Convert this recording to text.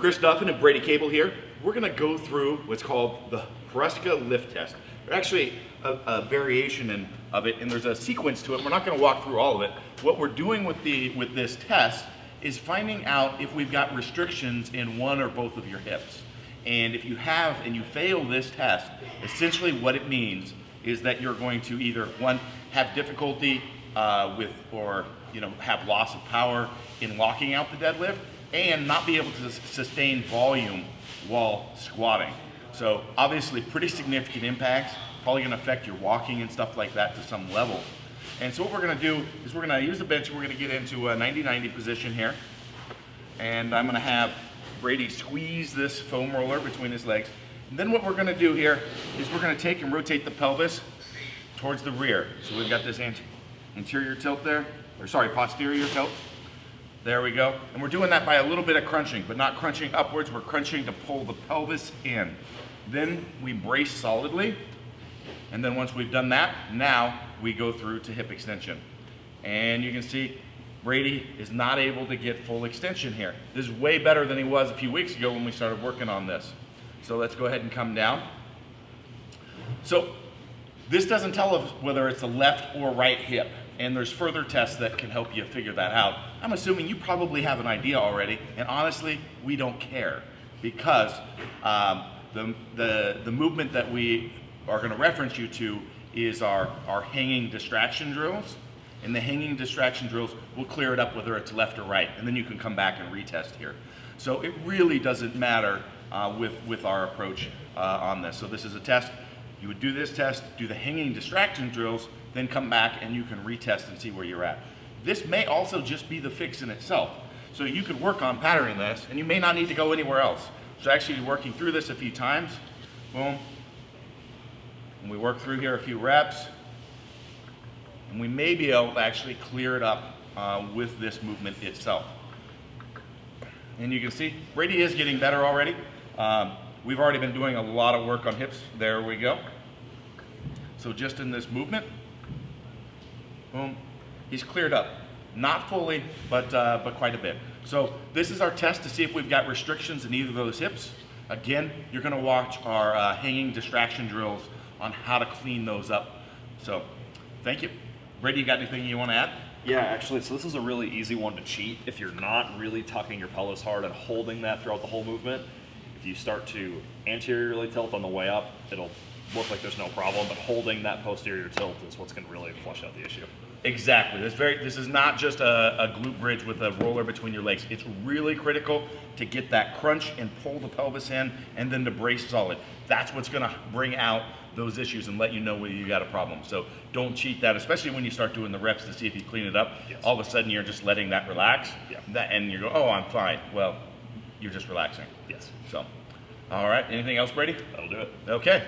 Chris Duffin and Brady Cable here. We're going to go through what's called the Hruska lift test. There's actually a variation of it, and there's a sequence to it. We're not going to walk through all of it. What we're doing with this test is finding out if we've got restrictions in one or both of your hips. And if you have and you fail this test, essentially what it means is that you're going to either, one, have difficulty with, or have loss of power in locking out the deadlift, and not be able to sustain volume while squatting. So obviously pretty significant impacts, probably gonna affect your walking and stuff like that to some level. And so what we're gonna do is we're gonna use the bench and we're gonna get into a 90-90 position here. And I'm gonna have Brady squeeze this foam roller between his legs. And then what we're gonna do here is we're gonna take and rotate the pelvis towards the rear. So we've got this anterior tilt there, or sorry, posterior tilt. There we go. And we're doing that by a little bit of crunching, but not crunching upwards. We're crunching to pull the pelvis in. Then we brace solidly. And then once we've done that, now we go through to hip extension. And you can see Brady is not able to get full extension here. This is way better than he was a few weeks ago when we started working on this. So let's go ahead and come down. So this doesn't tell us whether it's a left or right hip. And there's further tests that can help you figure that out. I'm assuming you probably have an idea already, and honestly, we don't care, because the movement that we are going to reference you to is our hanging distraction drills, and the hanging distraction drills will clear it up whether it's left or right, and then you can come back and retest here. So it really doesn't matter with our approach on this. So this is a test. You would do this test, do the hanging distraction drills, then come back and you can retest and see where you're at. This may also just be the fix in itself. So you could work on patterning this and you may not need to go anywhere else. So actually working through this a few times, boom. And we work through here a few reps, and we may be able to actually clear it up with this movement itself. And you can see Brady is getting better already. We've already been doing a lot of work on hips. There we go. So just in this movement, boom, he's cleared up. Not fully, but quite a bit. So this is our test to see if we've got restrictions in either of those hips. Again, you're gonna watch our hanging distraction drills on how to clean those up. So thank you. Brady, you got anything you wanna add? Yeah, actually, so this is a really easy one to cheat. If you're not really tucking your pelvis hard and holding that throughout the whole movement, if you start to anteriorly tilt on the way up, it'll look like there's no problem, but holding that posterior tilt is what's going to really flush out the issue. Exactly. This is not just a glute bridge with a roller between your legs. It's really critical to get that crunch and pull the pelvis in, and then to brace solid. That's what's going to bring out those issues and let you know whether you got a problem. So don't cheat that, especially when you start doing the reps to see if you clean it up. Yes. All of a sudden you're just letting that relax, and you go, oh, I'm fine. Well, you're just relaxing. Yes. So, all right. Anything else, Brady? That'll do it. Okay.